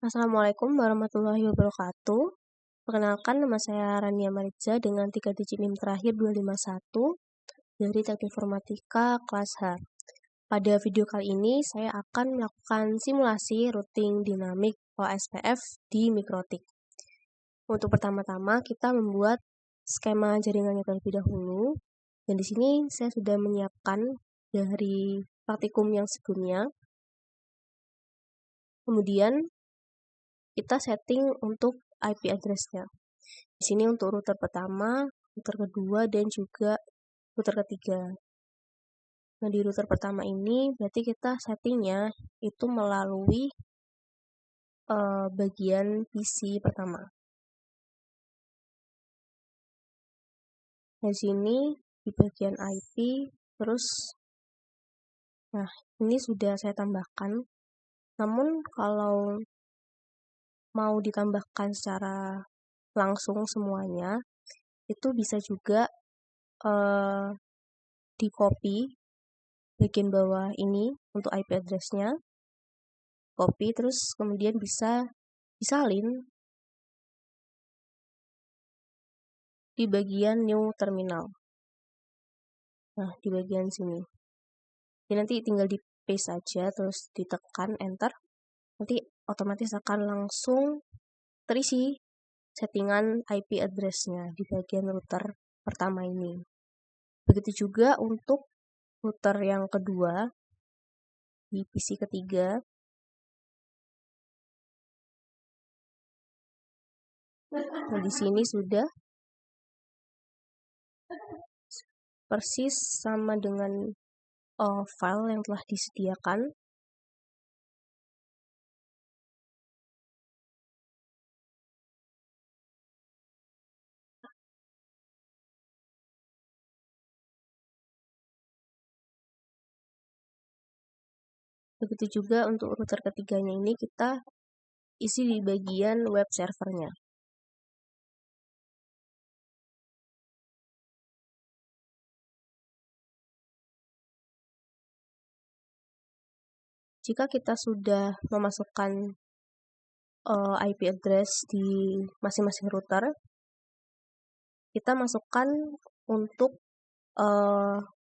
Assalamualaikum warahmatullahi wabarakatuh. Perkenalkan, nama saya Rania Mariza dengan 3 digit NIM terakhir 251 dari Teknik Informatika kelas H. Pada video kali ini, saya akan melakukan simulasi routing dinamik OSPF di Mikrotik. Untuk pertama-tama, kita membuat skema jaringannya terlebih dahulu. Dan di sini saya sudah menyiapkan dari praktikum yang sebelumnya. Kemudian kita setting untuk IP address-nya. Di sini untuk router pertama, router kedua, dan juga router ketiga. Nah, di router pertama ini berarti kita settingnya itu melalui bagian PC pertama. Di sini di bagian IP, terus nah ini sudah saya tambahkan. Namun kalau mau ditambahkan secara langsung semuanya, itu bisa juga di copy bagian bawah ini untuk IP address-nya, copy, terus kemudian bisa disalin di bagian new terminal. Nah, di bagian sini. Jadi nanti tinggal di paste saja, terus ditekan enter. Nanti otomatis akan langsung terisi settingan IP address-nya di bagian router pertama ini. Begitu juga untuk router yang kedua, di PC ketiga. Nah, di sini sudah persis sama dengan file yang telah disediakan. Begitu juga untuk router ketiganya ini kita isi di bagian web servernya. Jika kita sudah memasukkan IP address di masing-masing router, kita masukkan untuk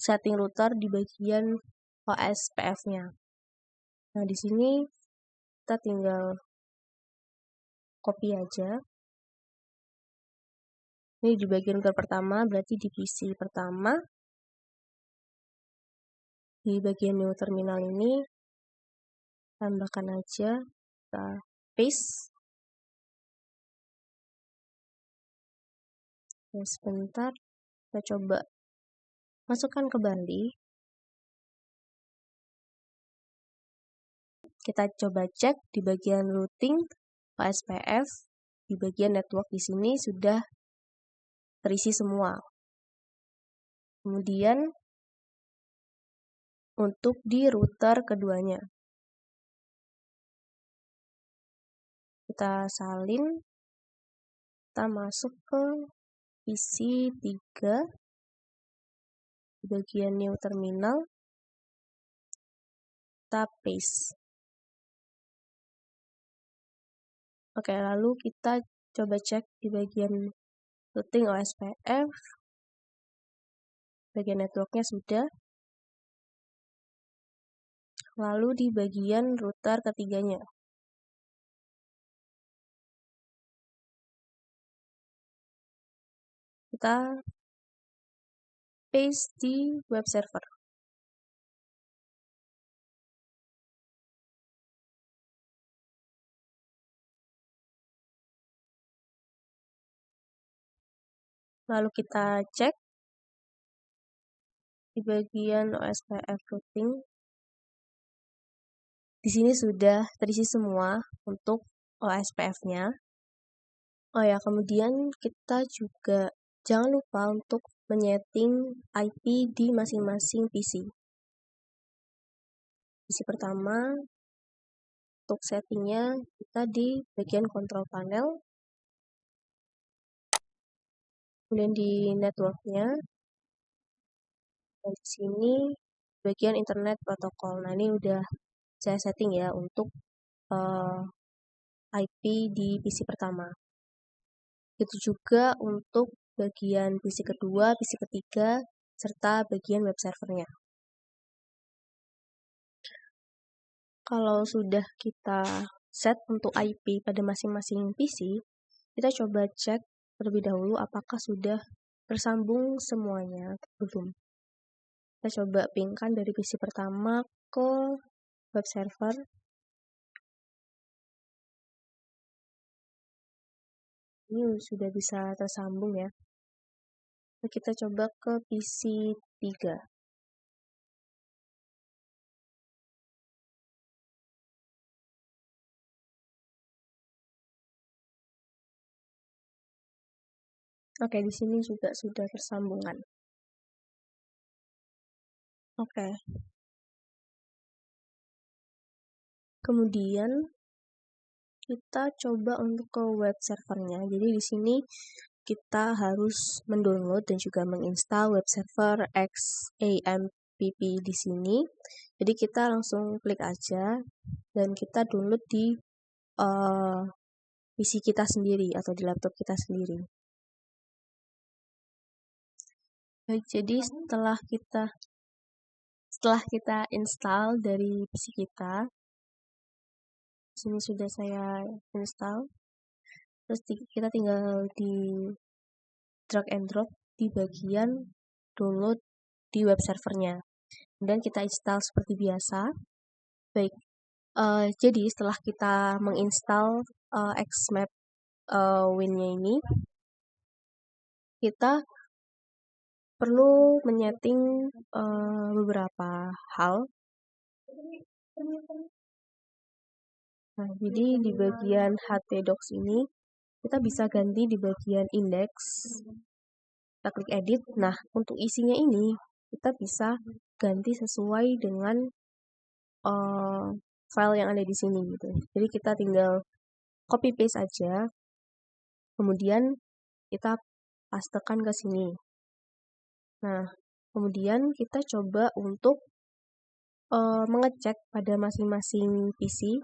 setting router di bagian OSPF-nya. Nah, di sini kita tinggal copy aja. Ini di bagian router pertama, berarti di PC pertama. Di bagian new terminal ini, tambahkan aja, kita paste. Nah, sebentar, kita coba masukkan kembali. Kita coba cek di bagian routing OSPF, di bagian network di sini sudah terisi semua. Kemudian untuk di router keduanya, kita salin, kita masuk ke PC 3 di bagian new terminal, kita paste. Oke, lalu kita coba cek di bagian routing OSPF, bagian networknya sudah. Lalu di bagian router ketiganya, kita paste di web server. Lalu kita cek di bagian OSPF routing. Di sini sudah terisi semua untuk OSPF-nya. Oh ya, kemudian kita juga jangan lupa untuk menyeting IP di masing-masing PC. PC pertama, untuk settingnya kita di bagian control panel, kemudian di networknya, dan di sini bagian internet protokol. Nah, ini udah saya setting ya untuk IP di PC pertama. Itu juga untuk bagian PC kedua, PC ketiga, serta bagian web servernya. Kalau sudah kita set untuk IP pada masing-masing PC, kita coba cek terlebih dahulu apakah sudah tersambung semuanya atau belum. Kita coba pingkan dari PC pertama ke web server. Ini sudah bisa tersambung ya. Kita coba ke PC 3. Oke, di sini juga sudah tersambungan. Oke. Kemudian kita coba untuk ke web servernya. Jadi di sini kita harus mendownload dan juga menginstal web server XAMPP di sini. Jadi kita langsung klik aja dan kita download di PC kita sendiri atau di laptop kita sendiri. Baik, jadi setelah kita install dari PC kita, sini sudah saya install. Terus kita tinggal di drag and drop di bagian download di web servernya. Dan kita install seperti biasa. Baik, jadi setelah kita menginstal Xmap Win-nya ini, kita perlu menyeting beberapa hal. Nah, jadi di bagian htdocs ini, kita bisa ganti di bagian index. Kita klik edit. Nah, untuk isinya ini, kita bisa ganti sesuai dengan file yang ada di sini gitu. Jadi kita tinggal copy paste aja. Kemudian kita pastekan ke sini. Nah, kemudian kita coba untuk mengecek pada masing-masing PC.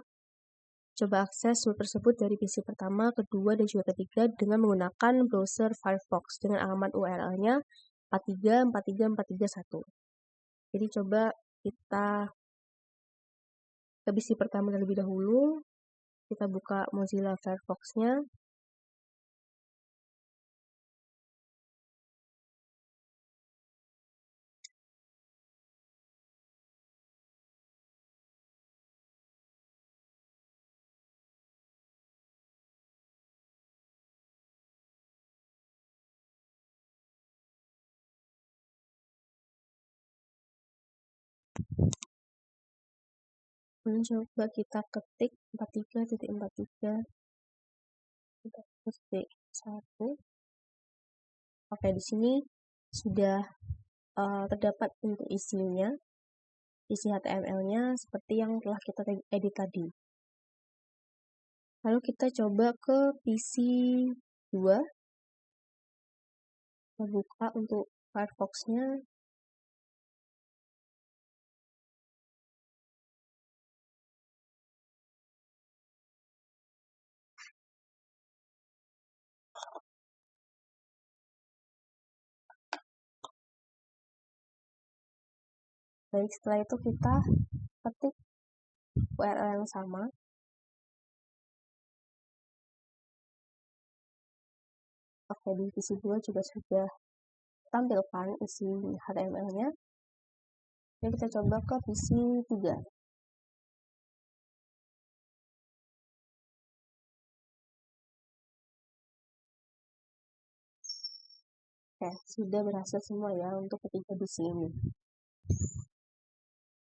Coba akses web tersebut dari PC pertama, kedua, dan juga ketiga dengan menggunakan browser Firefox dengan alamat URL-nya 434341. Jadi coba kita ke PC pertama terlebih dahulu. Kita buka Mozilla Firefox-nya. Coba kita ketik 43.43.1. Oke, di sini sudah terdapat untuk isinya, isi HTML-nya seperti yang telah kita edit tadi. Lalu kita coba ke PC 2. Kita buka untuk Firefox-nya. Baik, setelah itu kita ketik URL yang sama. Oke, di PC 2 juga sudah tampilkan isi HTML-nya. Jadi kita coba ke PC 3. Oke, sudah berhasil semua ya untuk ketiga PC ini.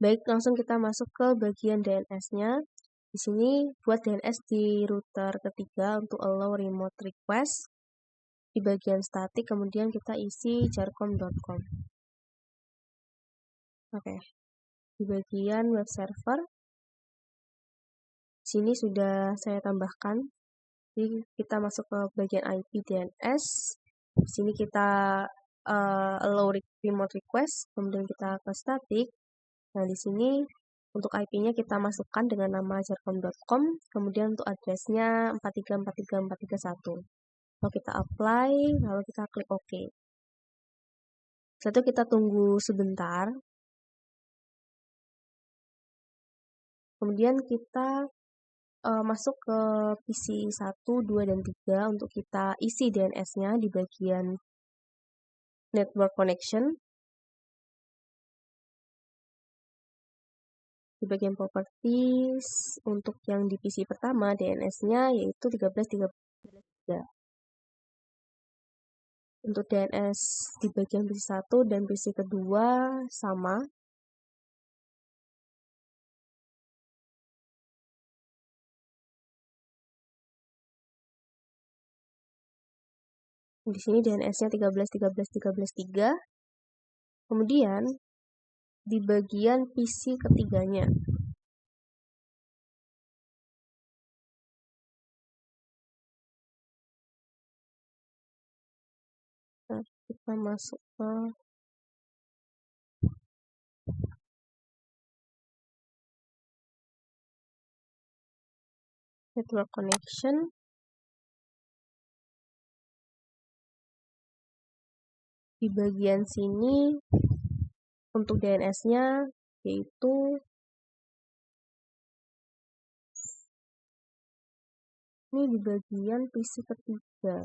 Baik, langsung kita masuk ke bagian DNS-nya. Di sini buat DNS di router ketiga untuk allow remote request. Di bagian static kemudian kita isi jarcom.com. Oke. Di bagian web server sini sudah saya tambahkan. Jadi kita masuk ke bagian IP DNS. Di sini kita allow remote request, kemudian kita ke static. Nah, di sini Untuk IP-nya kita masukkan dengan nama jarcom.com, kemudian untuk address-nya 4343431. Lalu kita apply, lalu kita klik OK. Setelah itu kita tunggu sebentar. Kemudian kita masuk ke PC 1, 2, dan 3 untuk kita isi DNS-nya di bagian network connection. Di bagian properties, untuk yang di PC pertama DNS-nya yaitu 13.13.3. Untuk DNS di bagian PC 1 dan PC kedua sama. Di sini DNS-nya 13.13.13.3. Kemudian di bagian PC ketiganya, kita masuk ke network connection. Di bagian sini untuk DNS-nya yaitu ini di bagian PC ketiga.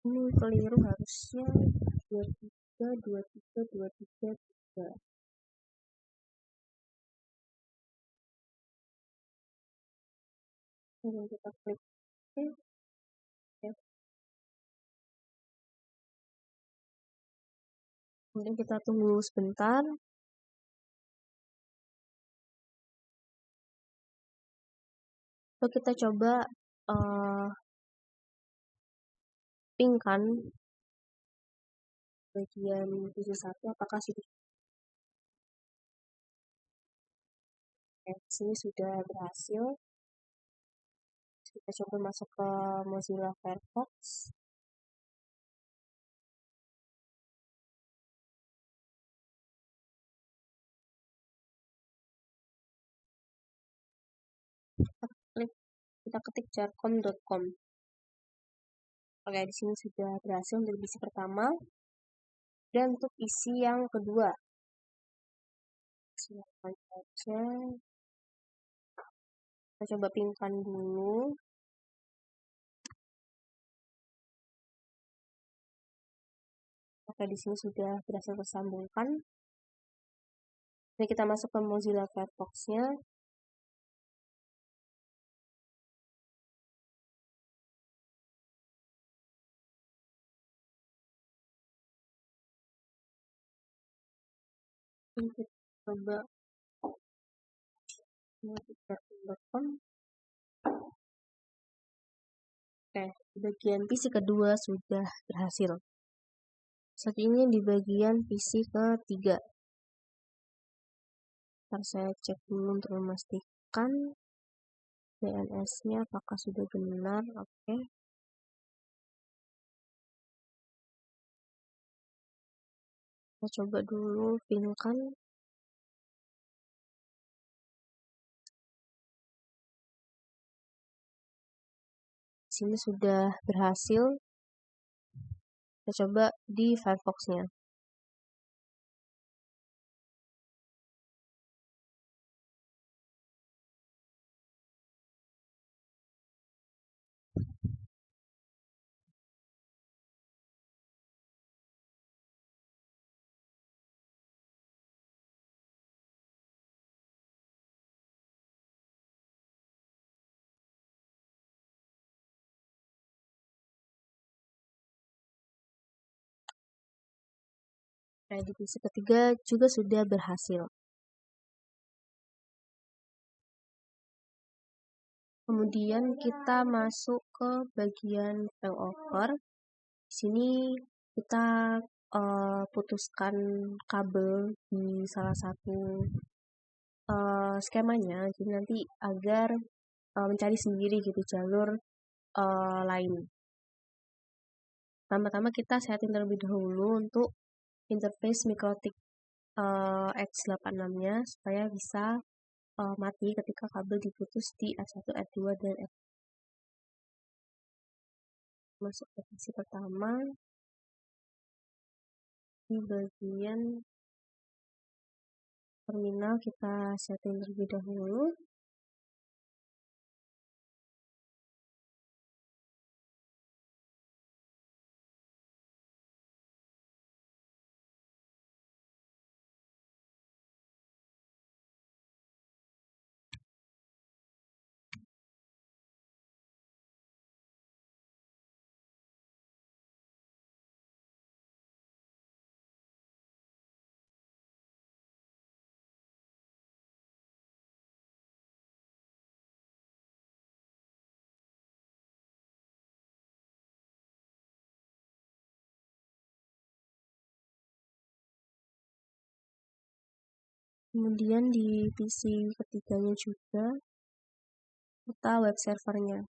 Ini keliru, harusnya 23232323. Kemudian kita klik OK. Kemudian kita tunggu sebentar. Lalu kita coba pingkan bagian PC 1 apakah sudah. Sini sudah berhasil. Kita coba masuk ke Mozilla Firefox. Kita ketik jarcom.com. Oke, di sini sudah berhasil untuk PC pertama. Dan untuk isi yang kedua, silakan saja. Kita coba pingkan dulu. Oke, di sini sudah berhasil tersambungkan. Jadi kita masuk ke Mozilla Firefox-nya. Kita coba jarcom.com. Oke, di bagian PC kedua sudah berhasil. Saat ini di bagian PC ketiga. Ntar saya cek dulu untuk memastikan DNS-nya apakah sudah benar. Oke. Kita coba dulu pingkan. Sini sudah berhasil. Kita coba di Firefox-nya. Nah, di PC ketiga juga sudah berhasil. Kemudian kita masuk ke bagian failover. Di sini kita putuskan kabel di salah satu skemanya, jadi nanti agar mencari sendiri gitu jalur lain. Pertama-tama kita setting terlebih dahulu untuk interface MikroTik. X86-nya supaya bisa mati ketika kabel diputus di F1, F2, dan F3. Masuk ke posisi pertama, di bagian terminal kita setting terlebih dahulu. Kemudian di PC ketiganya juga kita web servernya.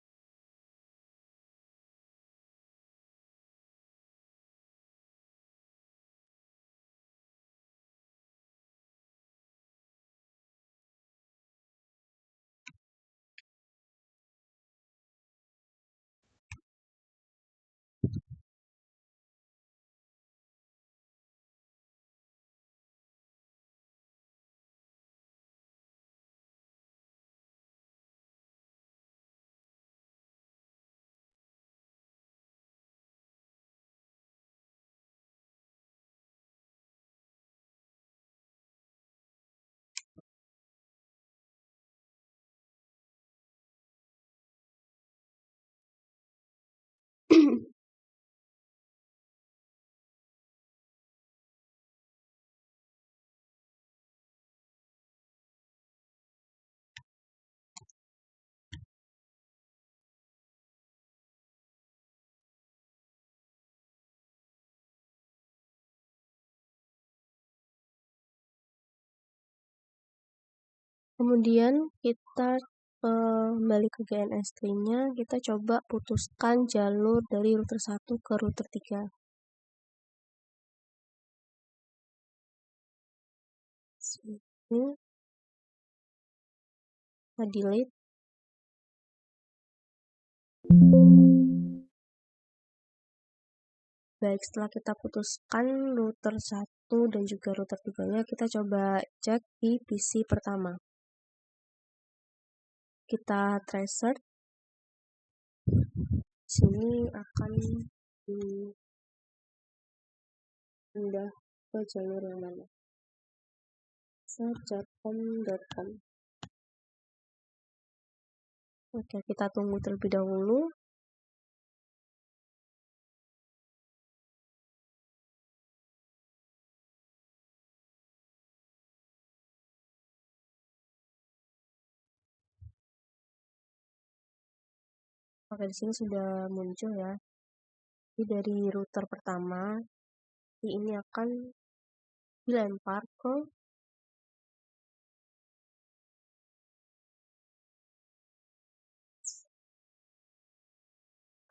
Kemudian kita kembali ke GNS3-nya, kita coba putuskan jalur dari router 1 ke router 3. Sini, kita delete. Baik, setelah kita putuskan router 1 dan juga router 3-nya, kita coba cek di PC pertama. Kita tracer. Sini akan pindah ke jalur yang mana? Search.com.com. Oke, kita tunggu terlebih dahulu. Oke, di sini sudah muncul ya. Jadi dari router pertama, ini akan dilempar ke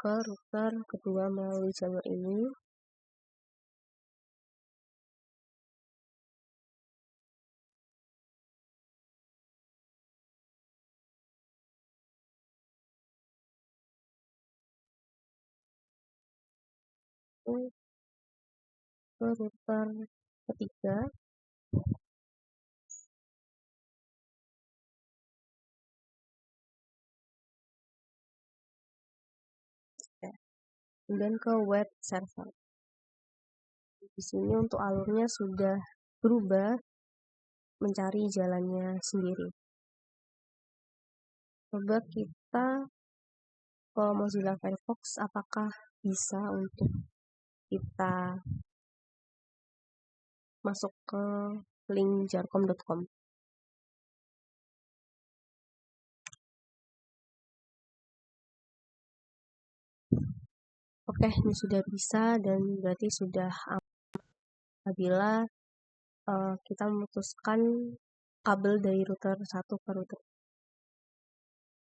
router kedua melalui jalur ini. Ke router ketiga. Kemudian ke web server. Di sini untuk alurnya sudah berubah mencari jalannya sendiri. Coba kita ke Mozilla Firefox, apakah bisa untuk kita masuk ke link jarcom.com. Oke, ini sudah bisa dan berarti sudah apabila kita memutuskan kabel dari router 1 ke router.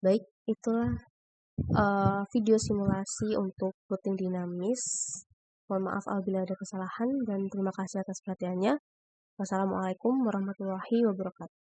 Baik, itulah video simulasi untuk routing dinamis. Mohon maaf apabila ada kesalahan dan terima kasih atas perhatiannya. Wassalamualaikum warahmatullahi wabarakatuh.